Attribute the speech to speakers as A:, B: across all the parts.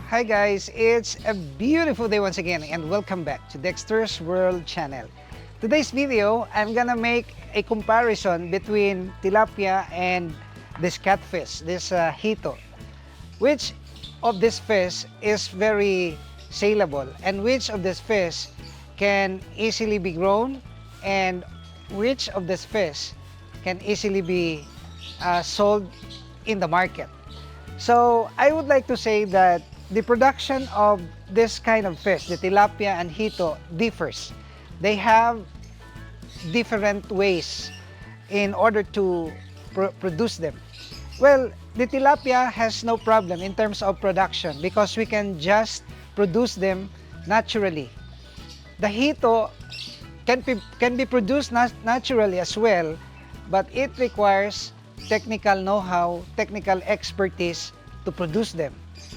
A: Hi guys, it's a beautiful day once again and welcome back to Dexter's World channel. Today's video, I'm gonna make a comparison between tilapia and this catfish, this hito. Which of this fish is very saleable and which of this fish can easily be grown and which of this fish can easily be sold in the market. So I would like to say that the production of this kind of fish, the tilapia and hito, differs. They have different ways in order to produce them. Well, the tilapia has no problem in terms of production because we can just produce them naturally. The hito can be produced naturally as well, but it requires technical know-how, technical expertise to produce them.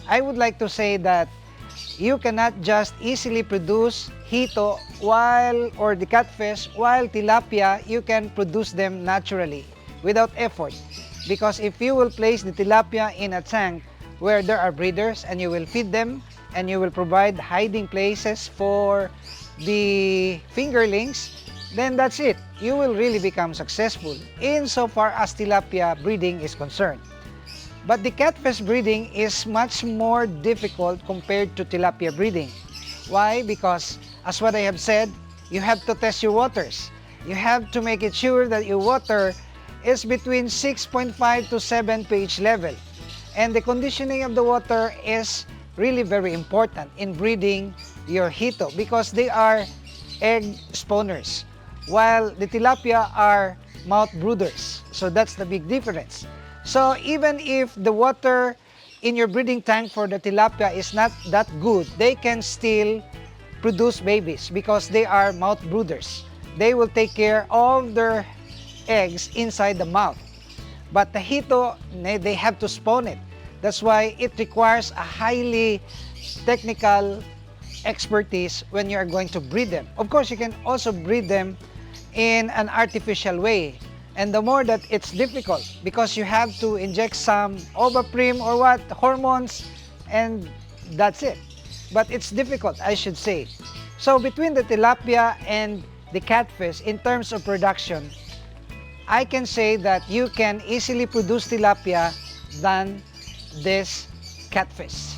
A: I would like to say that you cannot just easily produce hito or the catfish, while tilapia, you can produce them naturally without effort. Because if you will place the tilapia in a tank where there are breeders and you will feed them and you will provide hiding places for the fingerlings, then that's it. You will really become successful insofar as tilapia breeding is concerned. But the catfish breeding is much more difficult compared to tilapia breeding. Why? Because, as what I have said, you have to test your waters. You have to make it sure that your water is between 6.5 to 7 pH level. And the conditioning of the water is really very important in breeding your hito because they are egg spawners, while the tilapia are mouth brooders. So that's the big difference. So even if the water in your breeding tank for the tilapia is not that good, they can still produce babies because they are mouth brooders. They will take care of their eggs inside the mouth. But the hito, they have to spawn it. That's why it requires a highly technical expertise when you are going to breed them. Of course, you can also breed them in an artificial way. And the more that it's difficult because you have to inject some ovaprim or hormones, and that's it. But it's difficult, I should say. So between the tilapia and the catfish, in terms of production, I can say that you can easily produce tilapia than this catfish.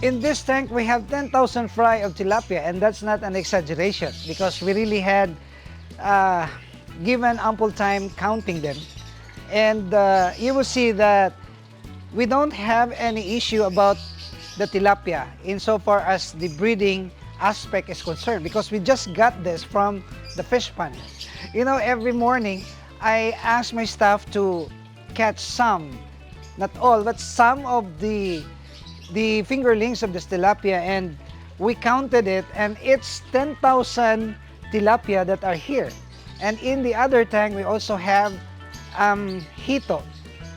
A: In this tank, we have 10,000 fry of tilapia, and that's not an exaggeration because we really had given ample time counting them. And you will see that we don't have any issue about the tilapia insofar as the breeding aspect is concerned because we just got this from the fish pond. You know, every morning, I ask my staff to catch some, not all, but some of the fingerlings of this tilapia, and we counted it, and it's 10,000 tilapia that are here. And in the other tank, we also have hito,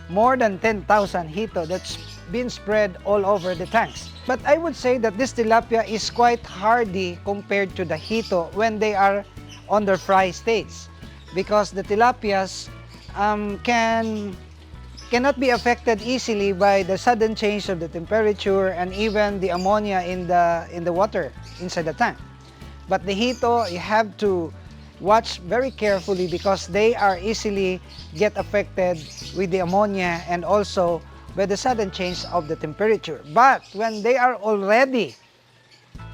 A: more than 10,000 hito that's been spread all over the tanks. But I would say that this tilapia is quite hardy compared to the hito when they are on their fry stage, because the tilapias cannot be affected easily by the sudden change of the temperature and even the ammonia in the water inside the tank. But the hito, you have to watch very carefully because they are easily get affected with the ammonia and also by the sudden change of the temperature. But when they are already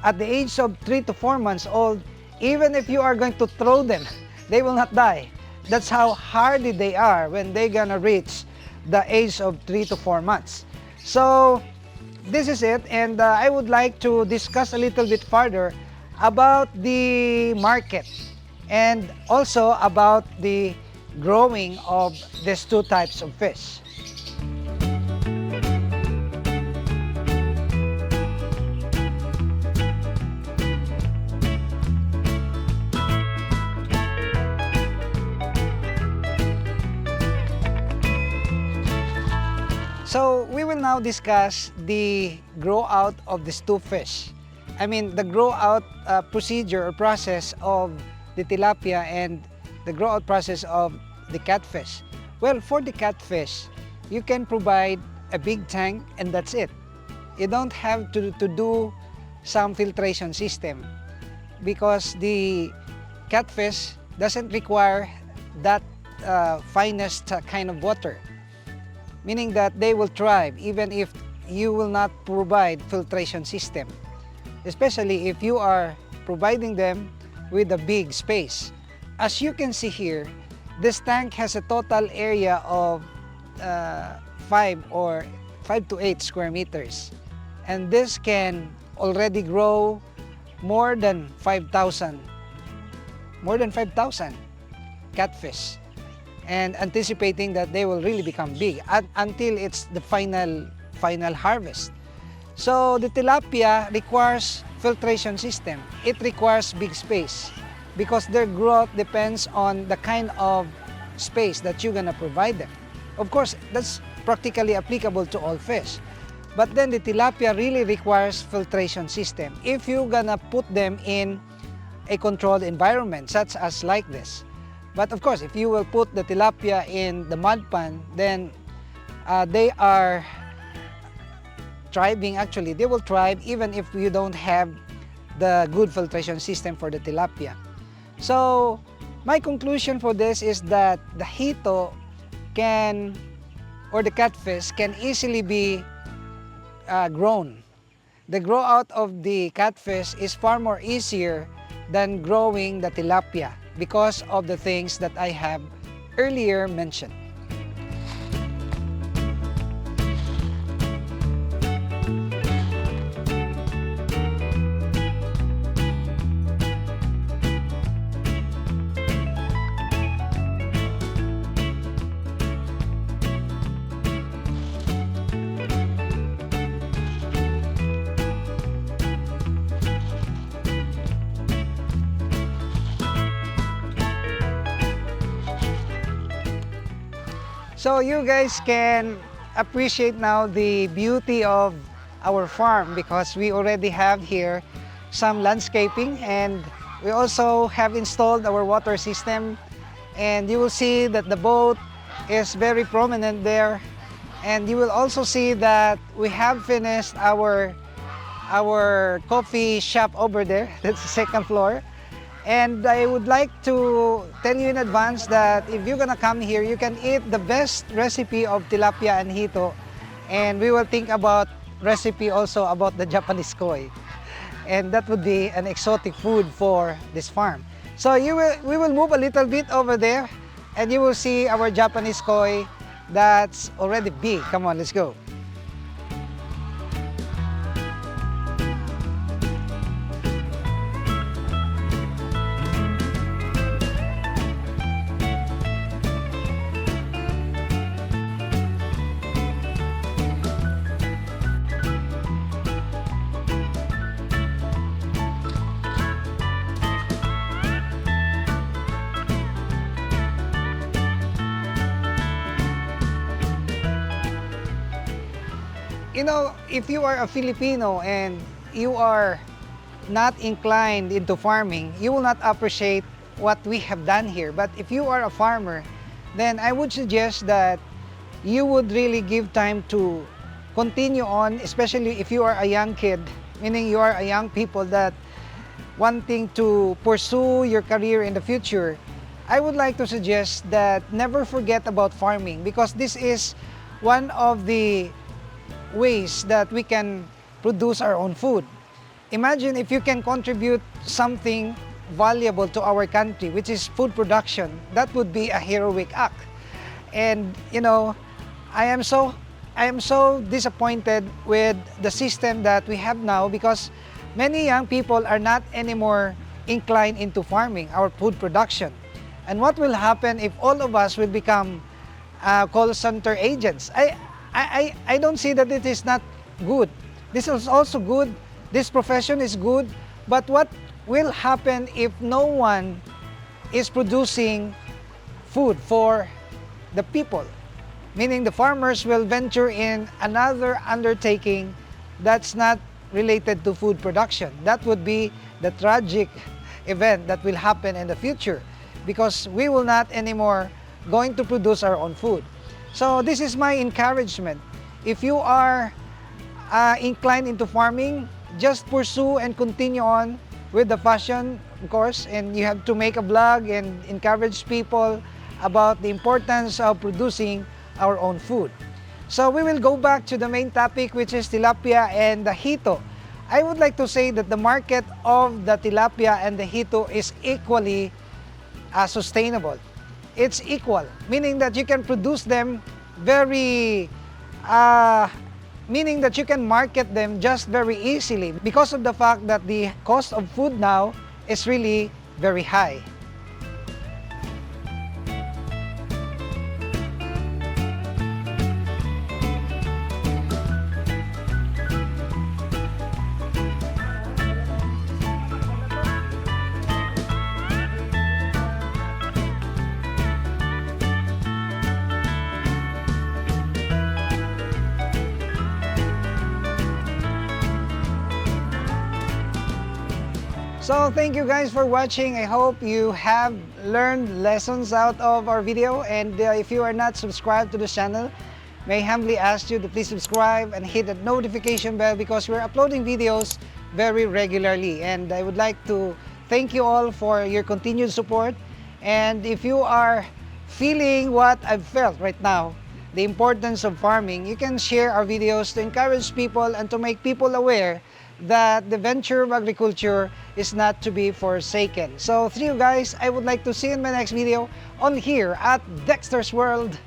A: at the age of 3 to 4 months old, even if you are going to throw them, they will not die. That's how hardy they are when they're gonna reach the age of 3 to 4 months. So this is it, and I would like to discuss a little bit further about the market and also about the growing of these two types of fish. now discuss the grow out of these two fish. I mean, the grow out procedure or process of the tilapia and the grow out process of the catfish. Well, for the catfish, you can provide a big tank and that's it. You don't have to do some filtration system because the catfish doesn't require that finest kind of water, meaning that they will thrive even if you will not provide filtration system, especially if you are providing them with a big space. As you can see here, this tank has a total area of 5 to 8 square meters, and this can already grow more than 5,000 catfish, and anticipating that they will really become big until it's the final harvest. So the tilapia requires filtration system. It requires big space because their growth depends on the kind of space that you're gonna provide them. Of course, that's practically applicable to all fish. But then the tilapia really requires filtration system if you're gonna put them in a controlled environment such as like this. But of course, if you will put the tilapia in the mud pan, then they are thriving. Actually, they will thrive even if you don't have the good filtration system for the tilapia. So my conclusion for this is that the hito or the catfish can easily be grown. The grow out of the catfish is far more easier than growing the tilapia because of the things that I have earlier mentioned. So you guys can appreciate now the beauty of our farm because we already have here some landscaping, and we also have installed our water system, and you will see that the boat is very prominent there, and you will also see that we have finished our coffee shop over there. That's the second floor. And I would like to tell you in advance that if you're gonna come here, you can eat the best recipe of tilapia and hito, and we will think about recipe also about the Japanese koi, and that would be an exotic food for this farm. So we will move a little bit over there, and you will see our Japanese koi that's already big. Come on, let's go. You know, if you are a Filipino and you are not inclined into farming, you will not appreciate what we have done here. But if you are a farmer, then I would suggest that you would really give time to continue on, especially if you are a young kid, meaning you are a young people that wanting to pursue your career in the future. I would like to suggest that never forget about farming, because this is one of the ways that we can produce our own food. Imagine if you can contribute something valuable to our country, which is food production. That would be a heroic act. And you know, I am so disappointed with the system that we have now, because many young people are not anymore inclined into farming, our food production. And what will happen if all of us will become call center agents? I don't see that it is not good. This is also good. This profession is good. But what will happen if no one is producing food for the people? meaning the farmers will venture in another undertaking that's not related to food production. That would be the tragic event that will happen in the future, because we will not anymore going to produce our own food. So this is my encouragement. If you are inclined into farming, just pursue and continue on with the passion, of course, and you have to make a blog and encourage people about the importance of producing our own food. So we will go back to the main topic, which is tilapia and the hito. I would like to say that the market of the tilapia and the hito is equally sustainable. It's equal, meaning that you can produce them very, meaning that you can market them just very easily, because of the fact that the cost of food now is really very high. So thank you guys for watching. I hope you have learned lessons out of our video, and if you are not subscribed to the channel, may I humbly ask you to please subscribe and hit that notification bell, because we're uploading videos very regularly. And I would like to thank you all for your continued support. And if you are feeling what I've felt right now, the importance of farming, you can share our videos to encourage people and to make people aware that the venture of agriculture is not to be forsaken. So, thank you guys. I would like to see you in my next video on here at Dexter's World.